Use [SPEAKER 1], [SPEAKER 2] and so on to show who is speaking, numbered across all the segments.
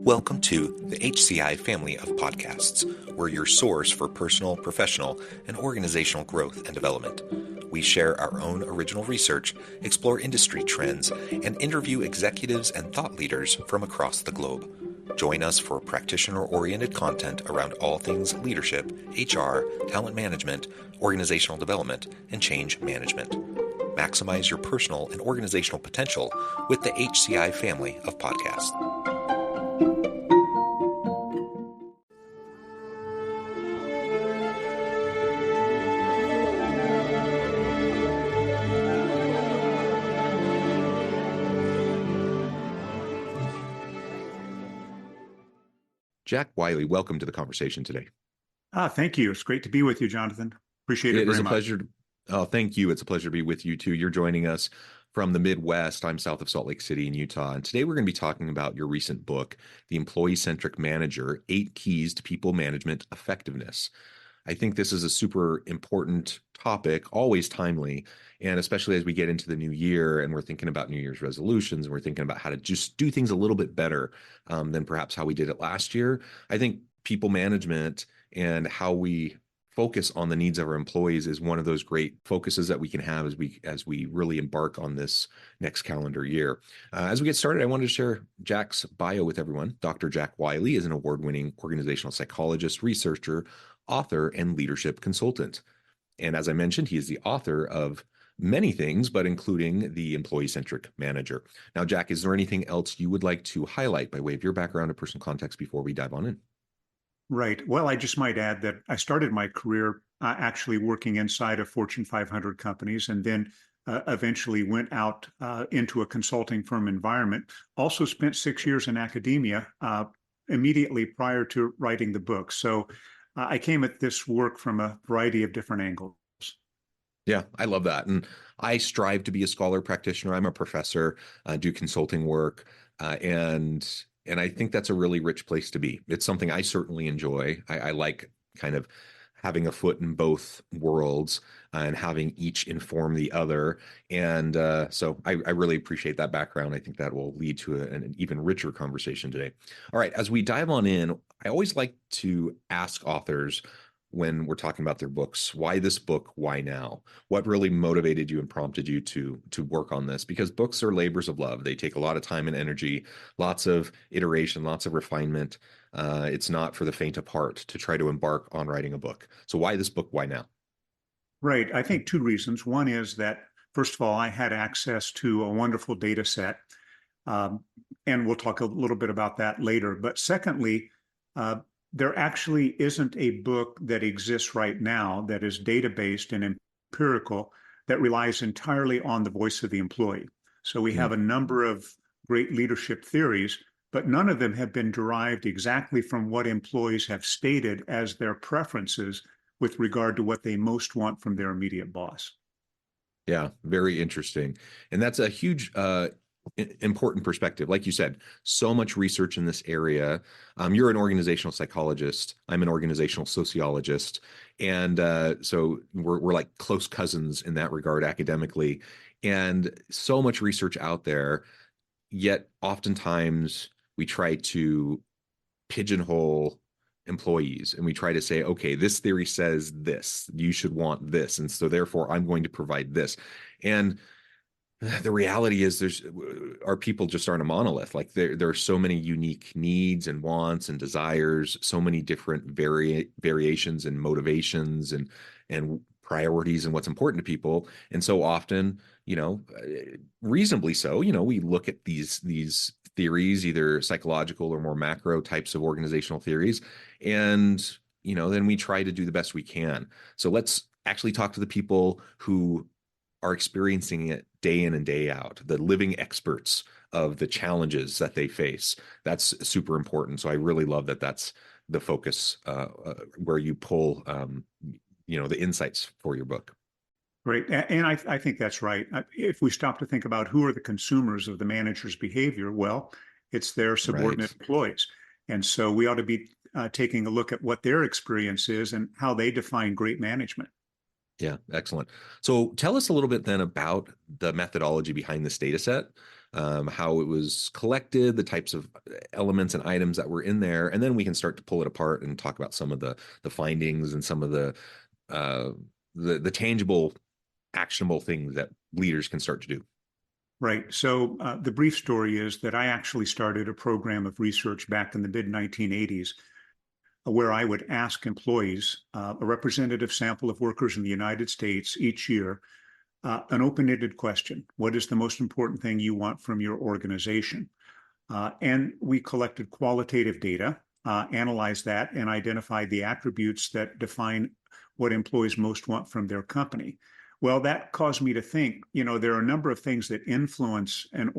[SPEAKER 1] Welcome to the HCI family of podcasts. We're your source for personal, professional, and organizational growth and development. We share our own original research, explore industry trends, and interview executives and thought leaders from across the globe. Join us for practitioner-oriented content around all things leadership, HR, talent management, organizational development, and change management. Maximize your personal and organizational potential with the HCI family of podcasts. Jack Wiley, welcome to the conversation today.
[SPEAKER 2] Thank you. It's great to be with you, Jonathan. Appreciate it very much.
[SPEAKER 1] It is a pleasure. Thank you. It's a pleasure to be with you too. You're joining us from the Midwest. I'm south of Salt Lake City in Utah. And today we're going to be talking about your recent book, The Employee-Centric Manager, 8 Keys to People Management Effectiveness. I think this is a super important topic, always timely, and especially as we get into the new year and we're thinking about New Year's resolutions and we're thinking about how to just do things a little bit better than perhaps how we did it last year. I think people management and how we focus on the needs of our employees is one of those great focuses that we can have as we really embark on this next calendar year. As we get started, I wanted to share Jack's bio with everyone. Dr. Jack Wiley is an award-winning organizational psychologist, researcher, author, and leadership consultant. And as I mentioned, he is the author of many things, but including The Employee-Centric Manager. Now, Jack, is there anything else you would like to highlight by way of your background or personal context before we dive on in?
[SPEAKER 2] Right. Well, I just might add that I started my career actually working inside of Fortune 500 companies and then eventually went out into a consulting firm environment. Also spent 6 years in academia immediately prior to writing the book. So I came at this work from a variety of different angles.
[SPEAKER 1] Yeah, I love that. And I strive to be a scholar practitioner. I'm a professor, do consulting work, and I think that's a really rich place to be. It's something I certainly enjoy. I like kind of having a foot in both worlds and having each inform the other. And so I really appreciate that background. I think that will lead to an even richer conversation today. All right, as we dive on in, I always like to ask authors when we're talking about their books, why this book, why now? What really motivated you and prompted you to work on this? Because books are labors of love. They take a lot of time and energy, lots of iteration, lots of refinement. It's not for the faint of heart to try to embark on writing a book. So why this book, why now?
[SPEAKER 2] Right. I think 2 reasons. One is that, first of all, I had access to a wonderful data set, and we'll talk a little bit about that later. But secondly, there actually isn't a book that exists right now that is data-based and empirical that relies entirely on the voice of the employee. So we have a number of great leadership theories, but none of them have been derived exactly from what employees have stated as their preferences with regard to what they most want from their immediate boss.
[SPEAKER 1] Yeah, very interesting. And that's a huge important perspective. Like you said, so much research in this area. You're an organizational psychologist. I'm an organizational sociologist. And so we're like close cousins in that regard academically. And so much research out there, yet oftentimes we try to pigeonhole employees and we try to say, okay, this theory says this, you should want this. And so therefore I'm going to provide this. And the reality is our people just aren't a monolith. Like there are so many unique needs and wants and desires, so many different variations and motivations and priorities and what's important to people. And so often, reasonably so, we look at these theories, either psychological or more macro types of organizational theories. And, then we try to do the best we can. So let's actually talk to the people who are experiencing it day in and day out, the living experts of the challenges that they face. That's super important. So I really love that that's the focus where you pull, the insights for your book.
[SPEAKER 2] Great. And I think that's right. If we stop to think about who are the consumers of the manager's behavior, well, it's their subordinate employees. And so we ought to be taking a look at what their experience is and how they define great management.
[SPEAKER 1] Yeah, excellent. So tell us a little bit then about the methodology behind this data set. how it was collected, the types of elements and items that were in there, and then we can start to pull it apart and talk about some of the findings and some of uh, the tangible, actionable things that leaders can start to do.
[SPEAKER 2] Right. So the brief story is that I actually started a program of research back in the mid 1980s where I would ask employees, a representative sample of workers in the United States each year, an open-ended question. What is the most important thing you want from your organization? And we collected qualitative data, analyzed that, and identified the attributes that define what employees most want from their company. Well, that caused me to think, there are a number of things that influence an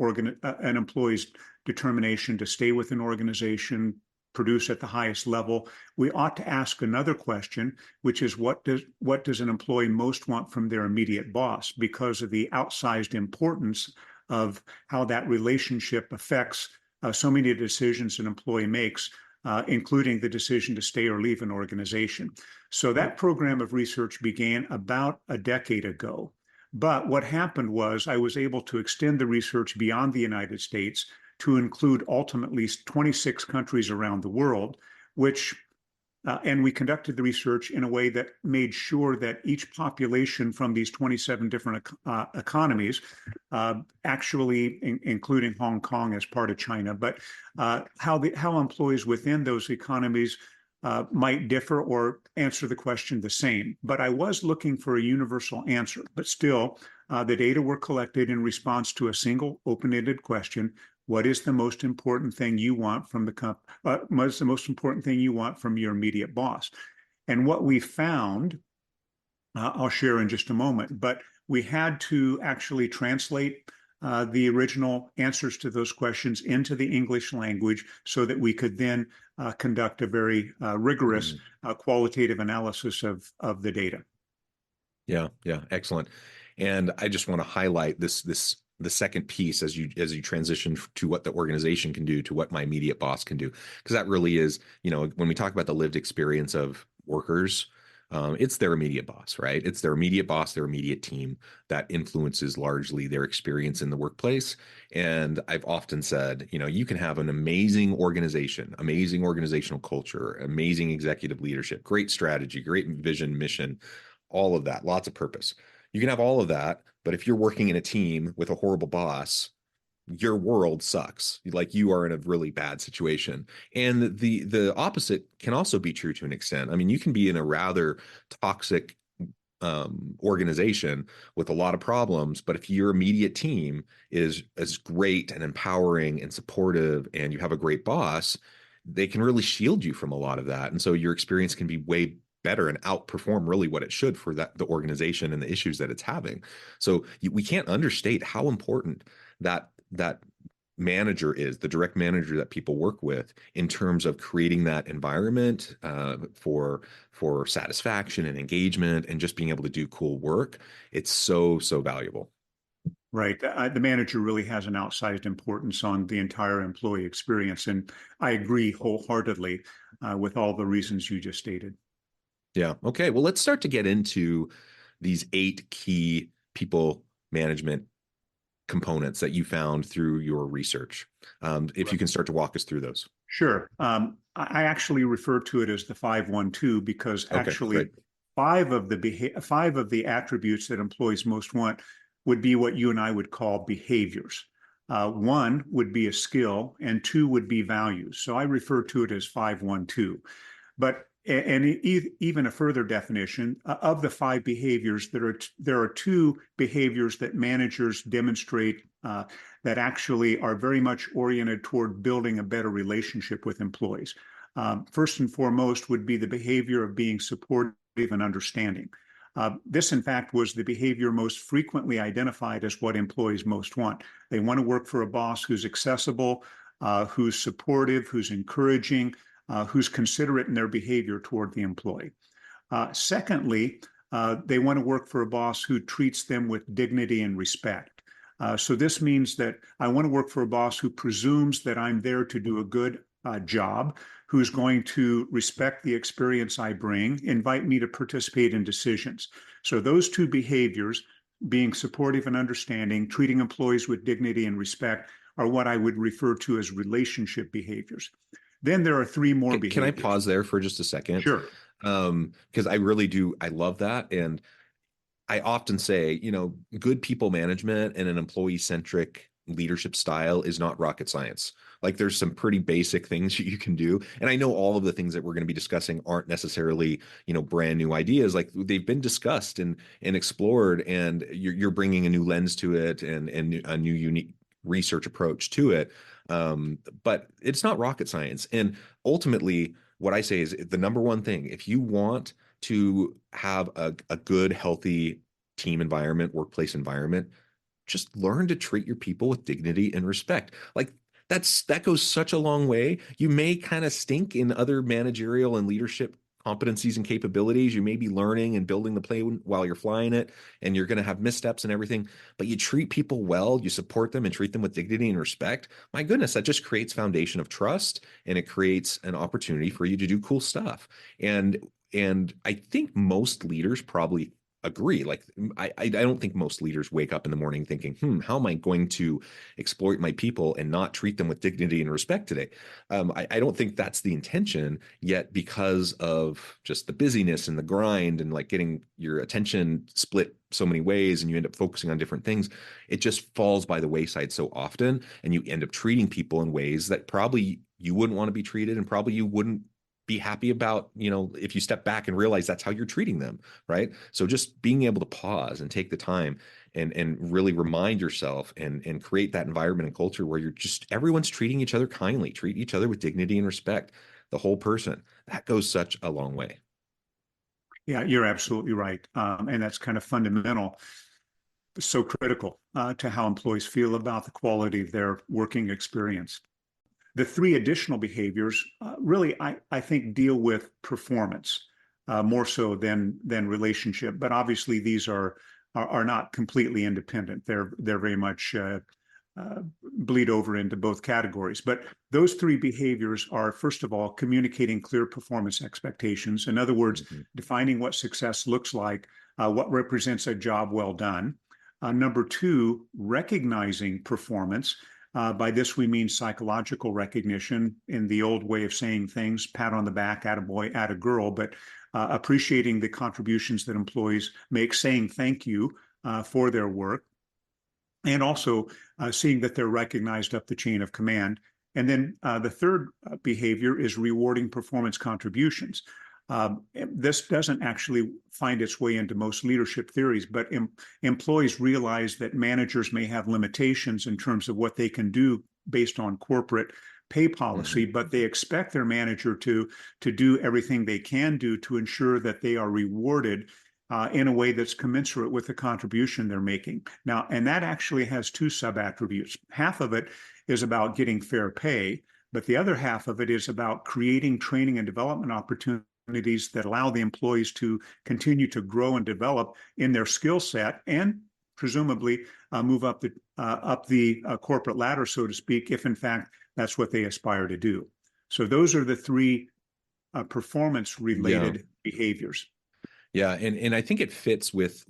[SPEAKER 2] employee's determination to stay with an organization, produce at the highest level. We ought to ask another question, which is what does an employee most want from their immediate boss, because of the outsized importance of how that relationship affects so many decisions an employee makes, including the decision to stay or leave an organization. So that program of research began about a decade ago. But what happened was I was able to extend the research beyond the United States to include ultimately 26 countries around the world, and we conducted the research in a way that made sure that each population from these 27 different economies, actually including Hong Kong as part of China, but how employees within those economies might differ or answer the question the same. But I was looking for a universal answer, but still, the data were collected in response to a single open-ended question. What is the most important thing you want from the company? What is the most important thing you want from your immediate boss? And what we found, I'll share in just a moment, but we had to actually translate the original answers to those questions into the English language so that we could then conduct a very rigorous qualitative analysis of the data.
[SPEAKER 1] Yeah, yeah, excellent. And I just want to highlight the second piece as you transition to what the organization can do to what my immediate boss can do, because that really is, when we talk about the lived experience of workers, it's their immediate boss, right? It's their immediate boss, their immediate team that influences largely their experience in the workplace. And I've often said, you can have an amazing organization, amazing organizational culture, amazing executive leadership, great strategy, great vision, mission, all of that, lots of purpose. You can have all of that, but if you're working in a team with a horrible boss, your world sucks. Like, you are in a really bad situation. And the opposite can also be true to an extent. I mean, you can be in a rather toxic organization with a lot of problems, but if your immediate team is great and empowering and supportive, and you have a great boss, they can really shield you from a lot of that. And so your experience can be way better and outperform really what it should for the organization and the issues that it's having. So we can't understate how important that manager is, the direct manager that people work with, in terms of creating that environment for satisfaction and engagement and just being able to do cool work. It's so valuable.
[SPEAKER 2] Right. The manager really has an outsized importance on the entire employee experience. And I agree wholeheartedly with all the reasons you just stated.
[SPEAKER 1] Yeah. Okay. Well, let's start to get into these 8 key people management components that you found through your research. If you can start to walk us through those.
[SPEAKER 2] Sure. I actually refer to it as the 5-1-2 because actually
[SPEAKER 1] great.
[SPEAKER 2] 5 of the attributes that employees most want would be what you and I would call behaviors. 1 would be a skill, and 2 would be values. So I refer to it as 5-1-2. But even a further definition of the 5 behaviors, there are 2 behaviors that managers demonstrate that actually are very much oriented toward building a better relationship with employees. First and foremost would be the behavior of being supportive and understanding. This, in fact, was the behavior most frequently identified as what employees most want. They want to work for a boss who's accessible, who's supportive, who's encouraging, who's considerate in their behavior toward the employee. Secondly, they want to work for a boss who treats them with dignity and respect. So this means that I want to work for a boss who presumes that I'm there to do a good job, who's going to respect the experience I bring, invite me to participate in decisions. So those 2 behaviors, being supportive and understanding, treating employees with dignity and respect are what I would refer to as relationship behaviors. Then there are three more
[SPEAKER 1] Can I
[SPEAKER 2] behaviors.
[SPEAKER 1] pause there for just a second?
[SPEAKER 2] Sure.
[SPEAKER 1] Because I really do, I love that. And I often say, good people management and an employee-centric leadership style is not rocket science. Like there's some pretty basic things you can do. And I know all of the things that we're going to be discussing aren't necessarily, brand new ideas. Like they've been discussed and explored, and you're bringing a new lens to it and a new unique research approach to it. But it's not rocket science. And ultimately, what I say is the number one thing, if you want to have a good, healthy team environment, workplace environment, just learn to treat your people with dignity and respect. Like that goes such a long way. You may kind of stink in other managerial and leadership competencies and capabilities. You may be learning and building the plane while you're flying it, and you're going to have missteps and everything, but you treat people well, you support them and treat them with dignity and respect. My goodness, that just creates foundation of trust, and it creates an opportunity for you to do cool stuff. And I think most leaders probably agree. Like I don't think most leaders wake up in the morning thinking, how am I going to exploit my people and not treat them with dignity and respect today? I don't think that's the intention, yet because of just the busyness and the grind and like getting your attention split so many ways, and you end up focusing on different things, it just falls by the wayside so often, and you end up treating people in ways that probably you wouldn't want to be treated, and probably you wouldn't be happy about, if you step back and realize that's how you're treating them, right? So just being able to pause and take the time and really remind yourself and create that environment and culture where everyone's treating each other kindly, treat each other with dignity and respect, the whole person. That goes such a long way.
[SPEAKER 2] Yeah, you're absolutely right. And that's kind of fundamental, so critical to how employees feel about the quality of their working experience. The three additional behaviors really, I think, deal with performance more so than relationship. But obviously, these are not completely independent. They're very much bleed over into both categories. But those three behaviors are, first of all, communicating clear performance expectations. In other words, defining what success looks like, what represents a job well done. Number two, recognizing performance. By this, we mean psychological recognition in the old way of saying things, pat on the back, attaboy, attagirl, but appreciating the contributions that employees make, saying thank you for their work, and also seeing that they're recognized up the chain of command. And then the third behavior is rewarding performance contributions. This doesn't actually find its way into most leadership theories, but employees realize that managers may have limitations in terms of what they can do based on corporate pay policy, but they expect their manager to do everything they can do to ensure that they are rewarded in a way that's commensurate with the contribution they're making. Now, and that actually has two sub-attributes. Half of it is about getting fair pay, but the other half of it is about creating training and development opportunities that allow the employees to continue to grow and develop in their skill set, and presumably move up the corporate ladder, so to speak, if in fact that's what they aspire to do. So those are the three performance-related behaviors.
[SPEAKER 1] Yeah, and I think it fits with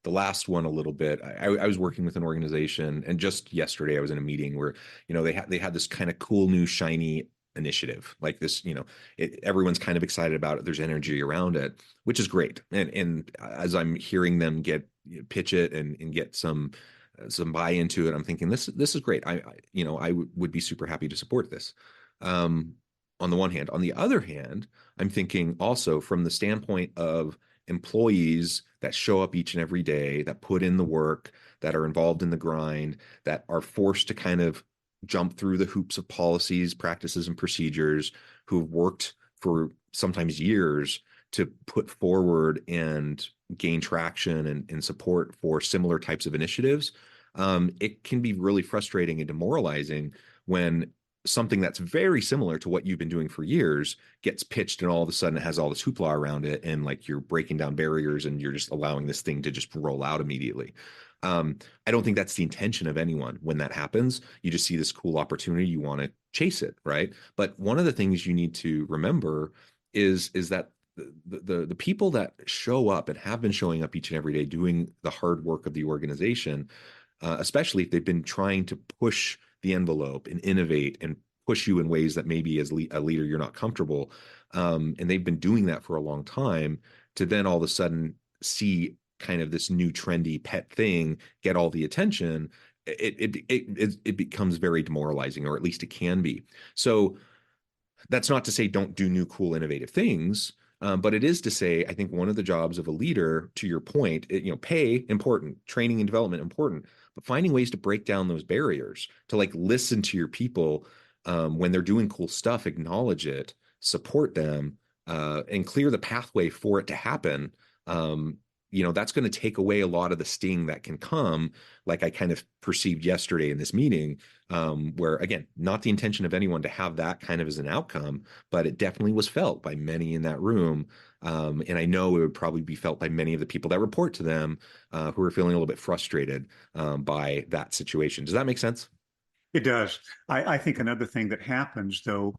[SPEAKER 1] the last one a little bit. I was working with an organization, and just yesterday I was in a meeting where they had this kind of cool new shiny initiative like this. Everyone's kind of excited about it. There's energy around it, which is great. And as I'm hearing them pitch it and get some buy into it, I'm thinking this is great. I would be super happy to support this. On the one hand. On the other hand, I'm thinking also from the standpoint of employees that show up each and every day, that put in the work, that are involved in the grind, that are forced to kind of jump through the hoops of policies, practices, and procedures, who've worked for sometimes years to put forward and gain traction and support for similar types of initiatives. It can be really frustrating and demoralizing when something that's very similar to what you've been doing for years gets pitched, and all of a sudden it has all this hoopla around it, and like you're breaking down barriers and you're just allowing this thing to just roll out immediately. I don't think that's the intention of anyone. When that happens, you just see this cool opportunity, you want to chase it, right? But one of the things you need to remember is that the people that show up and have been showing up each and every day doing the hard work of the organization, especially if they've been trying to push the envelope and innovate and push you in ways that maybe as a leader you're not comfortable, and they've been doing that for a long time, to then all of a sudden see kind of this new trendy pet thing get all the attention, it becomes very demoralizing, or at least it can be. So that's not to say don't do new, cool, innovative things. But it is to say, I think one of the jobs of a leader, to your point, pay important, training and development important, but finding ways to break down those barriers, to like listen to your people when they're doing cool stuff, acknowledge it, support them, and clear the pathway for it to happen. That's going to take away a lot of the sting that can come, like I kind of perceived yesterday in this meeting, where, again, not the intention of anyone to have that kind of as an outcome, but it definitely was felt by many in that room. And I know it would probably be felt by many of the people that report to them, who are feeling a little bit frustrated by that situation. Does that make sense?
[SPEAKER 2] It does. I think another thing that happens, though,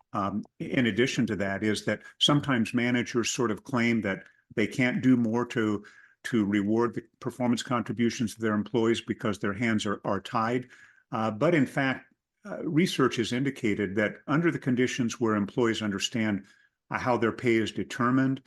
[SPEAKER 2] in addition to that, is that sometimes managers sort of claim that they can't do more to reward the performance contributions of their employees because their hands are tied. But in fact, research has indicated that under the conditions where employees understand how their pay is determined,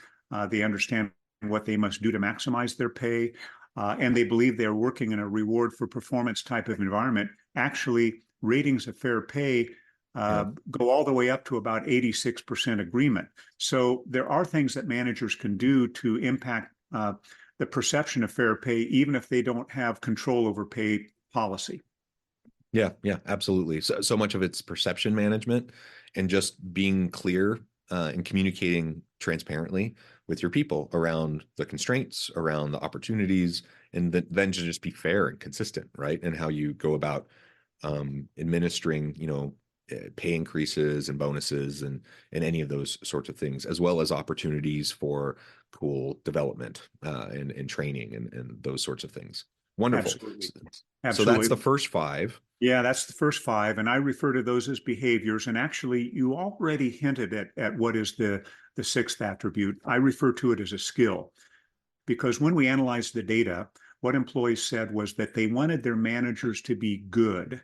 [SPEAKER 2] they understand what they must do to maximize their pay, and they believe they're working in a reward for performance type of environment, actually ratings of fair pay go all the way up to about 86% agreement. So there are things that managers can do to impact the perception of fair pay, even if they don't have control over pay policy.
[SPEAKER 1] Yeah, absolutely. So much of it's perception management and just being clear and communicating transparently with your people around the constraints, around the opportunities, and then to just be fair and consistent, right? And how you go about administering, pay increases and bonuses and any of those sorts of things, as well as opportunities for cool development and training and those sorts of things. Wonderful.
[SPEAKER 2] Absolutely.
[SPEAKER 1] So that's the first five.
[SPEAKER 2] Yeah, that's the first five. And I refer to those as behaviors. And actually, you already hinted at what is the sixth attribute. I refer to it as a skill, because when we analyzed the data, what employees said was that they wanted their managers to be good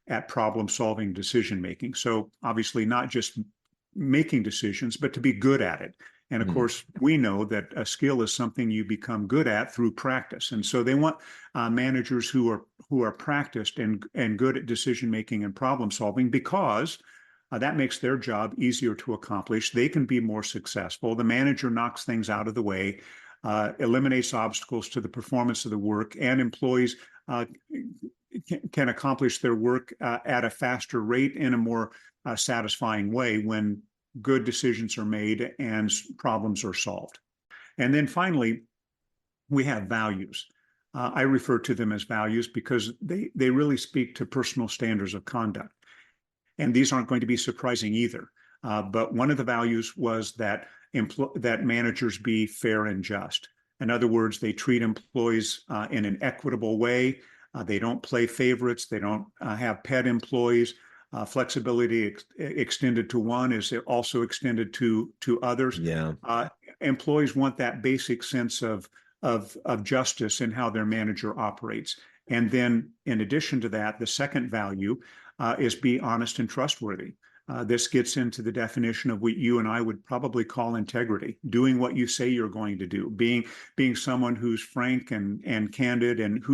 [SPEAKER 2] at problem-solving decision-making. So obviously not just making decisions, but to be good at it. And of course, we know that a skill is something you become good at through practice. And so they want managers who are practiced and good at decision-making and problem-solving, because that makes their job easier to accomplish. They can be more successful. The manager knocks things out of the way, eliminates obstacles to the performance of the work, and employees can accomplish their work at a faster rate in a more satisfying way when good decisions are made and problems are solved. And then finally, we have values. I refer to them as values because they really speak to personal standards of conduct. And these aren't going to be surprising either. But one of the values was that managers be fair and just. In other words, they treat employees in an equitable way. They don't play favorites. They don't have pet employees. Flexibility extended to one is also extended to others.
[SPEAKER 1] Yeah.
[SPEAKER 2] Employees want that basic sense of justice in how their manager operates. And then in addition to that, the second value is be honest and trustworthy. This gets into the definition of what you and I would probably call integrity, doing what you say you're going to do, being someone who's frank and candid and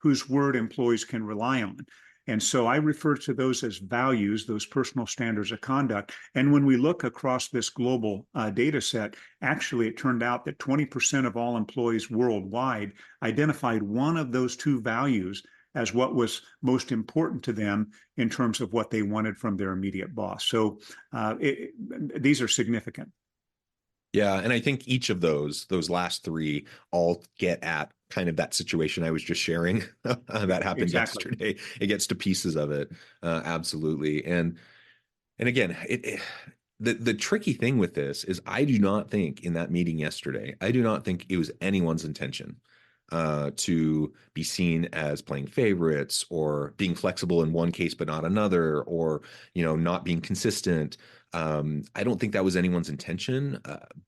[SPEAKER 2] whose word employees can rely on. And so I refer to those as values, those personal standards of conduct. And when we look across this global data set, actually, it turned out that 20% of all employees worldwide identified one of those two values as what was most important to them in terms of what they wanted from their immediate boss. So these are significant.
[SPEAKER 1] Yeah, and I think each of those last three all get at kind of that situation I was just sharing that happened yesterday. It gets to pieces of it, absolutely. And again, the tricky thing with this is I do not think in that meeting yesterday, I do not think it was anyone's intention to be seen as playing favorites or being flexible in one case but not another, or not being consistent. I don't think that was anyone's intention,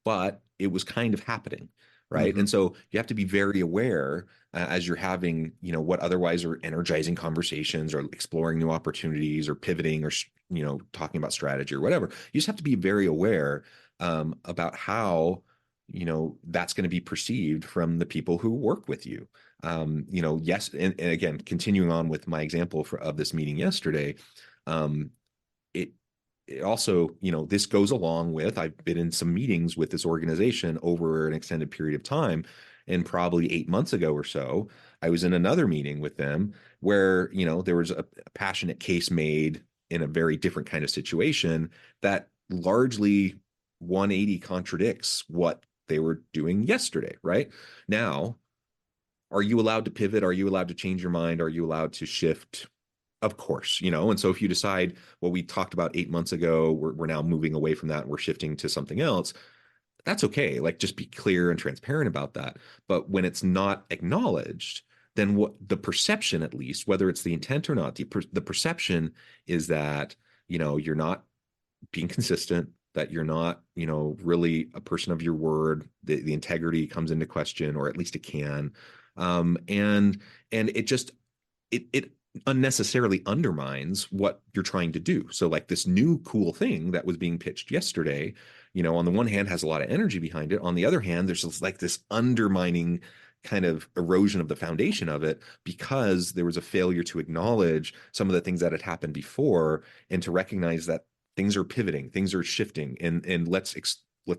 [SPEAKER 1] but it was kind of happening, right?
[SPEAKER 2] Mhm.
[SPEAKER 1] And so you have to be very aware as you're having what otherwise are energizing conversations or exploring new opportunities or pivoting or talking about strategy or whatever. You just have to be very aware about how that's going to be perceived from the people who work with you. Yes, and again, continuing on with my example of this meeting yesterday, um, it it also, this goes along with, I've been in some meetings with this organization over an extended period of time. And probably 8 months ago or so, I was in another meeting with them where, there was a passionate case made in a very different kind of situation that largely 180 contradicts what they were doing yesterday, right? Now, are you allowed to pivot? Are you allowed to change your mind? Are you allowed to shift? Of course, and so if you decide what we talked about 8 months ago, we're now moving away from that and we're shifting to something else, that's okay. Like, just be clear and transparent about that. But when it's not acknowledged, then what the perception, at least, whether it's the intent or not, the perception is that, you're not being consistent, that you're not, really a person of your word, the integrity comes into question, or at least it can. And it just, it unnecessarily undermines what you're trying to do. So like this new cool thing that was being pitched yesterday, on the one hand has a lot of energy behind it. On the other hand, there's just like this undermining kind of erosion of the foundation of it because there was a failure to acknowledge some of the things that had happened before and to recognize that things are pivoting, things are shifting, and let's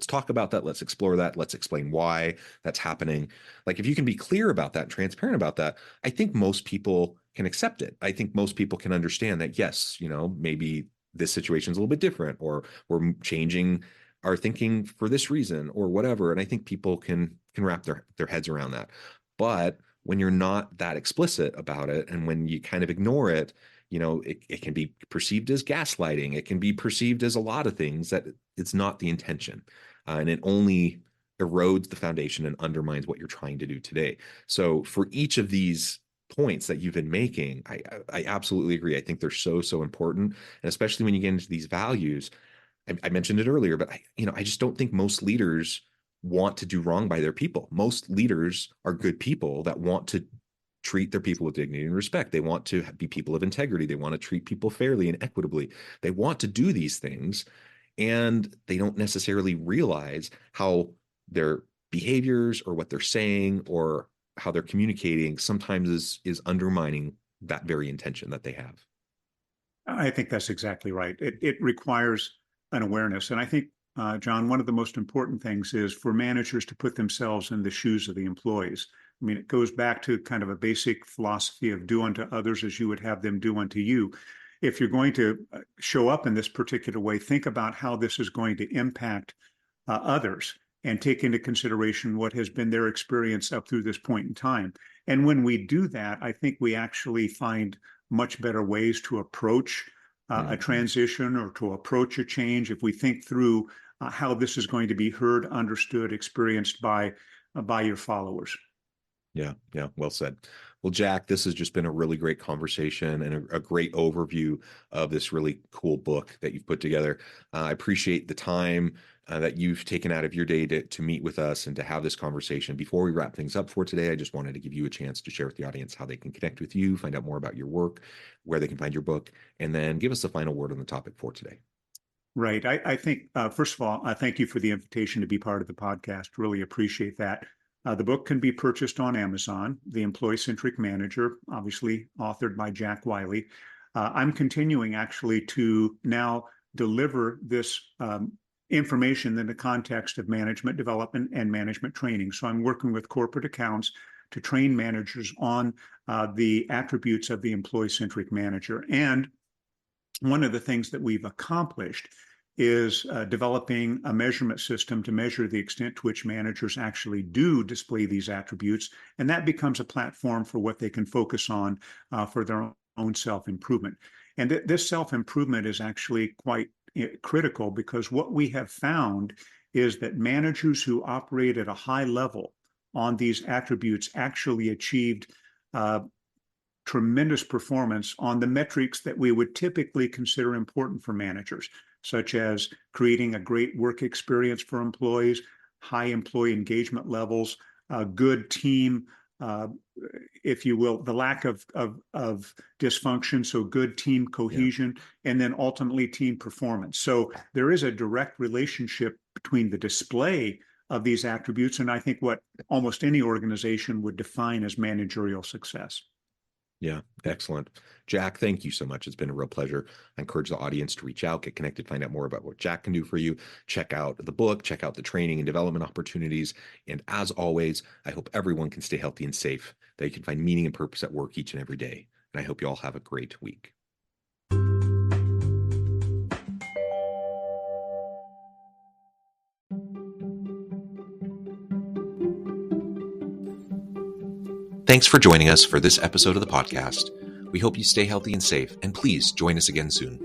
[SPEAKER 1] talk about that. Let's explore that. Let's explain why that's happening. Like, if you can be clear about that and transparent about that, I think most people can accept it. I think most people can understand that, yes, maybe this situation is a little bit different, or we're changing our thinking for this reason or whatever. And I think people can wrap their heads around that. But when you're not that explicit about it, and when you kind of ignore it, it can be perceived as gaslighting. It can be perceived as a lot of things that it's not the intention. And it only erodes the foundation and undermines what you're trying to do today. So for each of these points that you've been making, I absolutely agree. I think they're so important. And especially when you get into these values, I mentioned it earlier, but I just don't think most leaders want to do wrong by their people. Most leaders are good people that want to treat their people with dignity and respect. They want to be people of integrity. They want to treat people fairly and equitably. They want to do these things, and they don't necessarily realize how their behaviors or what they're saying or how they're communicating sometimes is undermining that very intention that they have.
[SPEAKER 2] I think that's exactly right. It requires an awareness. And I think, John, one of the most important things is for managers to put themselves in the shoes of the employees. I mean, it goes back to kind of a basic philosophy of do unto others as you would have them do unto you. If you're going to show up in this particular way, think about how this is going to impact others and take into consideration what has been their experience up through this point in time. And when we do that, I think we actually find much better ways to approach a transition or to approach a change if we think through how this is going to be heard, understood, experienced by your followers.
[SPEAKER 1] Yeah, yeah, well said. Well, Jack, this has just been a really great conversation and a great overview of this really cool book that you've put together. I appreciate the time that you've taken out of your day to meet with us and to have this conversation. Before we wrap things up for today, I just wanted to give you a chance to share with the audience how they can connect with you, find out more about your work, where they can find your book, and then give us the final word on the topic for today.
[SPEAKER 2] Right. I think, first of all, I thank you for the invitation to be part of the podcast. Really appreciate that. The book can be purchased on Amazon, The Employee-Centric Manager, obviously authored by Jack Wiley. I'm continuing actually to now deliver this information in the context of management development and management training. So I'm working with corporate accounts to train managers on the attributes of the employee-centric manager. And one of the things that we've accomplished is developing a measurement system to measure the extent to which managers actually do display these attributes. And that becomes a platform for what they can focus on for their own self-improvement. And this self-improvement is actually quite critical because what we have found is that managers who operate at a high level on these attributes actually achieved tremendous performance on the metrics that we would typically consider important for managers, such as creating a great work experience for employees, high employee engagement levels, a good team, if you will, the lack of dysfunction, so good team cohesion, and then ultimately team performance. So there is a direct relationship between the display of these attributes and I think what almost any organization would define as managerial success.
[SPEAKER 1] Yeah, excellent. Jack, thank you so much. It's been a real pleasure. I encourage the audience to reach out, get connected, find out more about what Jack can do for you. Check out the book, check out the training and development opportunities. And as always, I hope everyone can stay healthy and safe, that you can find meaning and purpose at work each and every day. And I hope you all have a great week. Thanks for joining us for this episode of the podcast. We hope you stay healthy and safe, and please join us again soon.